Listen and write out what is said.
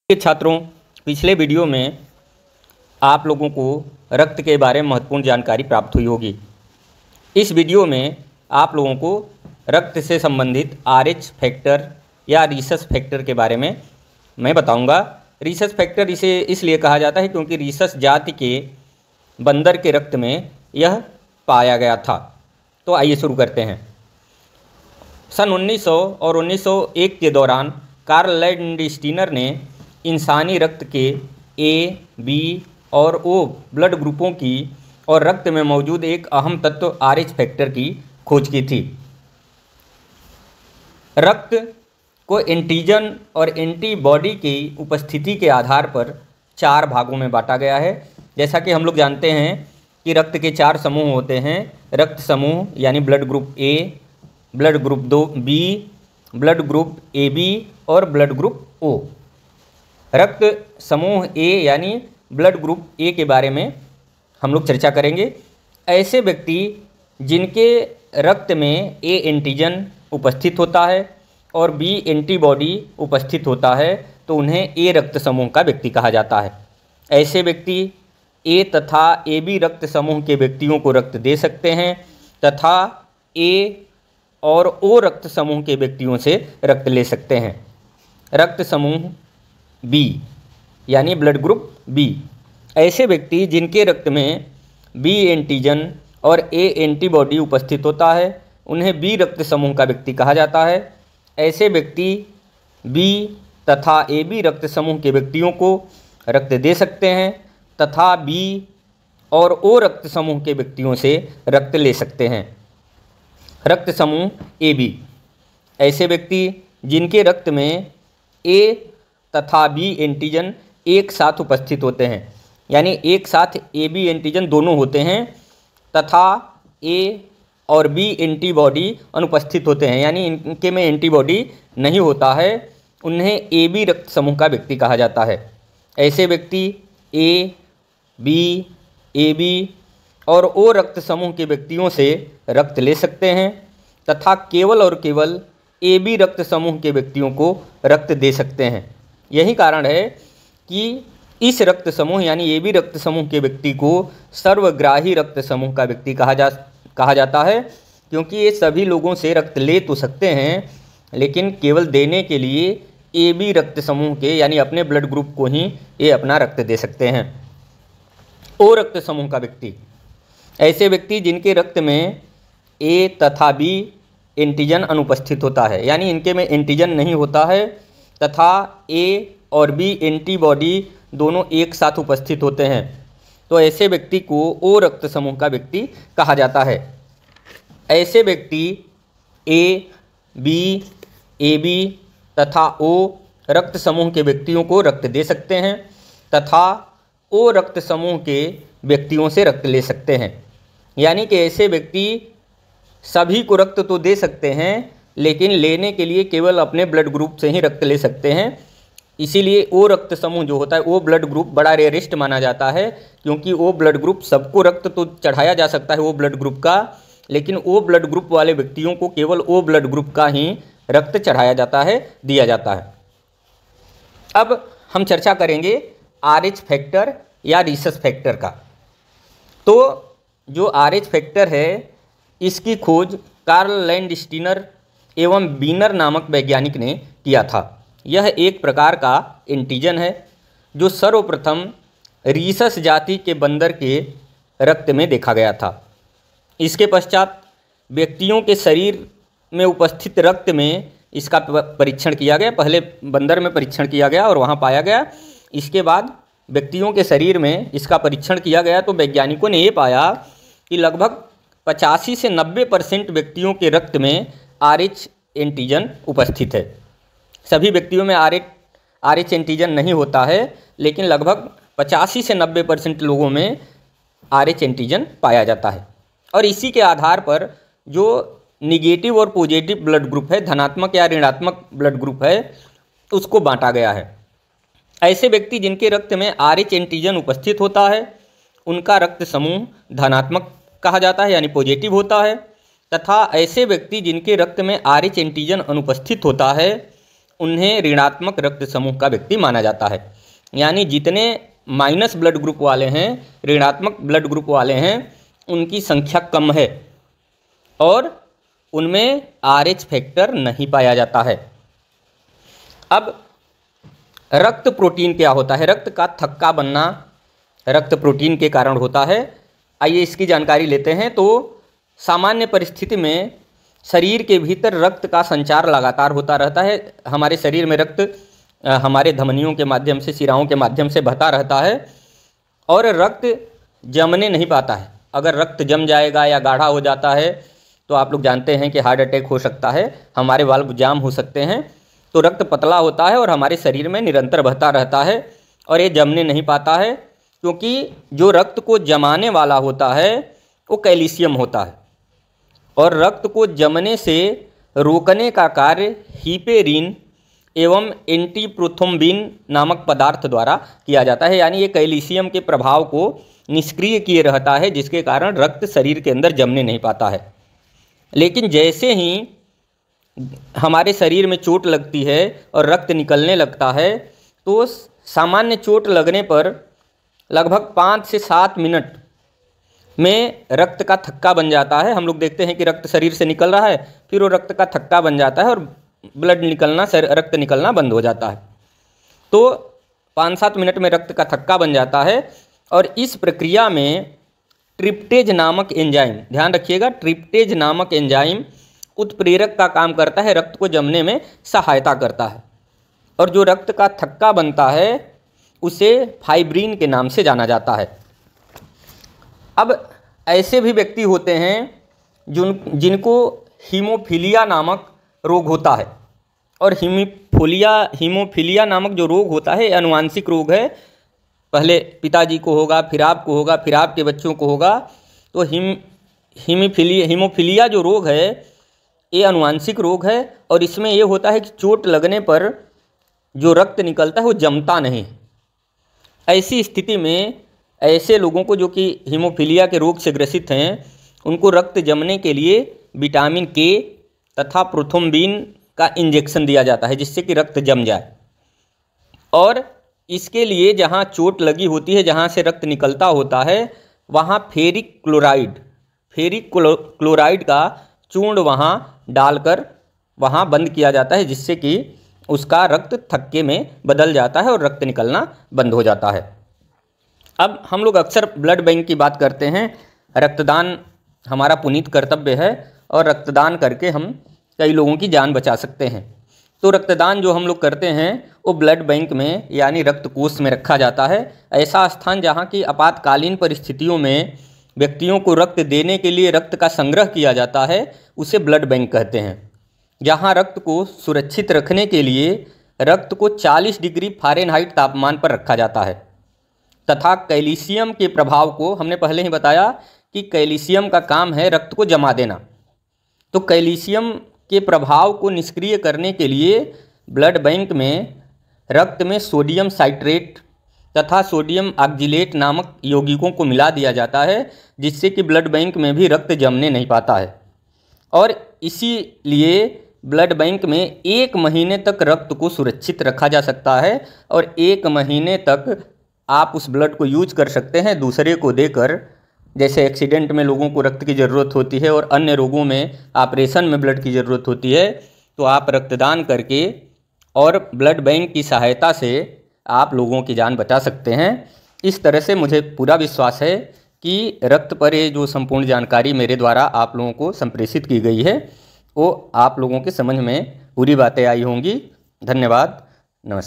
छात्रों, पिछले वीडियो में आप लोगों को रक्त के बारे में महत्वपूर्ण जानकारी प्राप्त हुई होगी। इस वीडियो में आप लोगों को रक्त से संबंधित आरएच फैक्टर या रीसस फैक्टर के बारे में मैं बताऊंगा। रीसस फैक्टर इसे इसलिए कहा जाता है क्योंकि रीसस जाति के बंदर के रक्त में यह पाया गया था। तो आइए शुरू करते हैं। सन 1900 और 1901 के दौरान कार्ल लैंडस्टीनर ने इंसानी रक्त के ए, बी और ओ ब्लड ग्रुपों की और रक्त में मौजूद एक अहम तत्व आरएच फैक्टर की खोज की थी। रक्त को एंटीजन और एंटीबॉडी की उपस्थिति के आधार पर 4 भागों में बांटा गया है। जैसा कि हम लोग जानते हैं कि रक्त के 4 समूह होते हैं। रक्त समूह यानी blood group A, blood group 2 B, blood group A B और ब्लड ग्रुप ओ। रक्त समूह ए यानी ब्लड ग्रुप ए के बारे में हम लोग चर्चा करेंगे। ऐसे व्यक्ति जिनके रक्त में ए एंटीजन उपस्थित होता है और बी एंटीबॉडी उपस्थित होता है तो उन्हें ए रक्त समूह का व्यक्ति कहा जाता है। ऐसे व्यक्ति ए तथा ए बी रक्त समूह के व्यक्तियों को रक्त दे सकते हैं तथा ए और ओ रक्त समूह के व्यक्तियों से रक्त ले सकते हैं। रक्त समूह बी यानी ब्लड ग्रुप बी, ऐसे व्यक्ति जिनके रक्त में बी एंटीजन और ए एंटीबॉडी उपस्थित होता है उन्हें बी रक्त समूह का व्यक्ति कहा जाता है। ऐसे व्यक्ति बी तथा ए बी रक्त समूह के व्यक्तियों को रक्त दे सकते हैं तथा बी और ओ रक्त समूह के व्यक्तियों से रक्त ले सकते हैं। रक्त समूह ए बी, ऐसे व्यक्ति जिनके रक्त में ए तथा बी एंटीजन एक साथ उपस्थित होते हैं, यानी एक साथ ए बी एंटीजन दोनों होते हैं तथा ए और बी एंटीबॉडी अनुपस्थित होते हैं, यानी इनके में एंटीबॉडी नहीं होता है, उन्हें ए बी रक्त समूह का व्यक्ति कहा जाता है। ऐसे व्यक्ति ए, बी, ए बी और ओ रक्त समूह के व्यक्तियों से रक्त ले सकते हैं तथा केवल और केवल ए बी रक्त समूह के व्यक्तियों को रक्त दे सकते हैं। यही कारण है कि इस रक्त समूह यानी ए बी रक्त समूह के व्यक्ति को सर्वग्राही रक्त समूह का व्यक्ति कहा जाता है, क्योंकि ये सभी लोगों से रक्त ले तो सकते हैं लेकिन केवल देने के लिए ए बी रक्त समूह के यानी अपने ब्लड ग्रुप को ही ये अपना रक्त दे सकते हैं। ओ रक्त समूह का व्यक्ति, ऐसे व्यक्ति जिनके रक्त में ए तथा बी एंटीजन अनुपस्थित होता है, यानी इनके में एंटीजन नहीं होता है तथा ए और बी एंटीबॉडी दोनों एक साथ उपस्थित होते हैं, तो ऐसे व्यक्ति को ओ रक्त समूह का व्यक्ति कहा जाता है। ऐसे व्यक्ति ए, बी, ए बी तथा ओ रक्त समूह के व्यक्तियों को रक्त दे सकते हैं तथा ओ रक्त समूह के व्यक्तियों से रक्त ले सकते हैं। यानी कि ऐसे व्यक्ति सभी को रक्त तो दे सकते हैं लेकिन लेने के लिए केवल अपने ब्लड ग्रुप से ही रक्त ले सकते हैं। इसीलिए ओ रक्त समूह जो होता है वो ब्लड ग्रुप बड़ा रेयरेस्ट माना जाता है, क्योंकि वो ब्लड ग्रुप सबको रक्त तो चढ़ाया जा सकता है वो ब्लड ग्रुप का, लेकिन वो ब्लड ग्रुप वाले व्यक्तियों को केवल वो ब्लड ग्रुप का ही रक्त चढ़ाया जाता है, दिया जाता है। अब हम चर्चा करेंगे आरएच फैक्टर या रीसस फैक्टर का। तो जो आरएच फैक्टर है इसकी खोज कार्ल लैंडस्टीनर एवं बीनर नामक वैज्ञानिक ने किया था। यह एक प्रकार का एंटीजन है जो सर्वप्रथम रीसस जाति के बंदर के रक्त में देखा गया था। इसके पश्चात व्यक्तियों के शरीर में उपस्थित रक्त में इसका परीक्षण किया गया। पहले बंदर में परीक्षण किया गया और वहाँ पाया गया। इसके बाद व्यक्तियों के शरीर में इसका परीक्षण किया गया तो वैज्ञानिकों ने ये पाया कि लगभग 85 से 90% व्यक्तियों के रक्त में आरएच एंटीजन उपस्थित है। सभी व्यक्तियों में आरएच एंटीजन नहीं होता है, लेकिन लगभग 85 से 90% लोगों में आरएच एंटीजन पाया जाता है। और इसी के आधार पर जो निगेटिव और पॉजिटिव ब्लड ग्रुप है, धनात्मक या ऋणात्मक ब्लड ग्रुप है, उसको बांटा गया है। ऐसे व्यक्ति जिनके रक्त में आरएच एंटीजन उपस्थित होता है उनका रक्त समूह धनात्मक कहा जाता है, यानी पॉजिटिव होता है, तथा ऐसे व्यक्ति जिनके रक्त में आरएच एंटीजन अनुपस्थित होता है उन्हें ऋणात्मक रक्त समूह का व्यक्ति माना जाता है। यानी जितने माइनस ब्लड ग्रुप वाले हैं, ऋणात्मक ब्लड ग्रुप वाले हैं, उनकी संख्या कम है और उनमें RH फैक्टर नहीं पाया जाता है। अब रक्त प्रोटीन क्या होता है? रक्त का थक्का बनना रक्त प्रोटीन के कारण होता है। आइए इसकी जानकारी लेते हैं। तो सामान्य परिस्थिति में शरीर के भीतर रक्त का संचार लगातार होता रहता है। हमारे शरीर में रक्त हमारे धमनियों के माध्यम से, शिराओं के माध्यम से बहता रहता है और रक्त जमने नहीं पाता है। अगर रक्त जम जाएगा या गाढ़ा हो जाता है तो आप लोग जानते हैं कि हार्ट अटैक हो सकता है, हमारे वाल्व जाम हो सकते हैं। तो रक्त पतला होता है और हमारे शरीर में निरंतर बहता रहता है और ये जमने नहीं पाता है, क्योंकि जो रक्त को जमाने वाला होता है वो कैल्शियम होता है और रक्त को जमने से रोकने का कार्य हीपेरिन एवं एंटीप्रोथ्रोम्बिन नामक पदार्थ द्वारा किया जाता है। यानी ये कैल्शियम के प्रभाव को निष्क्रिय किए रहता है, जिसके कारण रक्त शरीर के अंदर जमने नहीं पाता है। लेकिन जैसे ही हमारे शरीर में चोट लगती है और रक्त निकलने लगता है तो सामान्य चोट लगने पर लगभग 5 से 7 मिनट में रक्त का थक्का बन जाता है। हम लोग देखते हैं कि रक्त शरीर से निकल रहा है, फिर वो रक्त का थक्का बन जाता है और रक्त निकलना बंद हो जाता है। तो 5-7 मिनट में रक्त का थक्का बन जाता है और इस प्रक्रिया में ट्रिप्टेज नामक एंजाइम, ध्यान रखिएगा, ट्रिप्टेज नामक एंजाइम उत्प्रेरक का काम करता है, रक्त को जमने में सहायता करता है और जो रक्त का थक्का बनता है उसे फाइब्रिन के नाम से जाना जाता है। अब ऐसे भी व्यक्ति होते हैं जिनको हीमोफीलिया नामक रोग होता है और हीमोफीलिया नामक जो रोग होता है आनुवांशिक रोग है। पहले पिताजी को होगा, फिर आपको होगा, फिर आपके बच्चों को होगा। तो हीमोफीलिया जो रोग है ये आनुवांशिक रोग है और इसमें ये होता है कि चोट लगने पर जो रक्त निकलता है वो जमता नहीं। ऐसी स्थिति में ऐसे लोगों को जो कि हीमोफीलिया के रोग से ग्रसित हैं उनको रक्त जमने के लिए विटामिन K तथा प्रोथ्रोम्बिन का इंजेक्शन दिया जाता है, जिससे कि रक्त जम जाए। और इसके लिए जहाँ चोट लगी होती है, जहाँ से रक्त निकलता होता है, वहाँ फेरिक क्लोराइड का चूर्ण वहाँ डालकर वहाँ बंद किया जाता है, जिससे कि उसका रक्त थक्के में बदल जाता है और रक्त निकलना बंद हो जाता है। अब हम लोग अक्सर ब्लड बैंक की बात करते हैं। रक्तदान हमारा पुनीत कर्तव्य है और रक्तदान करके हम कई लोगों की जान बचा सकते हैं। तो रक्तदान जो हम लोग करते हैं वो ब्लड बैंक में यानी रक्त कोष में रखा जाता है। ऐसा स्थान जहाँ की आपातकालीन परिस्थितियों में व्यक्तियों को रक्त देने के लिए रक्त का संग्रह किया जाता है, उसे ब्लड बैंक कहते हैं। जहाँ रक्त को सुरक्षित रखने के लिए रक्त को 40 डिग्री फ़ारेनहाइट तापमान पर रखा जाता है तथा कैल्शियम के प्रभाव को, हमने पहले ही बताया कि कैल्शियम का काम है रक्त को जमा देना। तो कैल्शियम के प्रभाव को निष्क्रिय करने के लिए ब्लड बैंक में रक्त में सोडियम साइट्रेट तथा सोडियम ऑक्जिलेट नामक यौगिकों को मिला दिया जाता है, जिससे कि ब्लड बैंक में भी रक्त जमने नहीं पाता है। और इसीलिए ब्लड बैंक में 1 महीने तक रक्त को सुरक्षित रखा जा सकता है और 1 महीने तक आप उस ब्लड को यूज कर सकते हैं दूसरे को देकर। जैसे एक्सीडेंट में लोगों को रक्त की ज़रूरत होती है और अन्य रोगों में, ऑपरेशन में ब्लड की ज़रूरत होती है, तो आप रक्तदान करके और ब्लड बैंक की सहायता से आप लोगों की जान बचा सकते हैं। इस तरह से मुझे पूरा विश्वास है कि रक्त पर ये जो संपूर्ण जानकारी मेरे द्वारा आप लोगों को संप्रेषित की गई है वो आप लोगों के समझ में पूरी बातें आई होंगी। धन्यवाद। नमस्कार।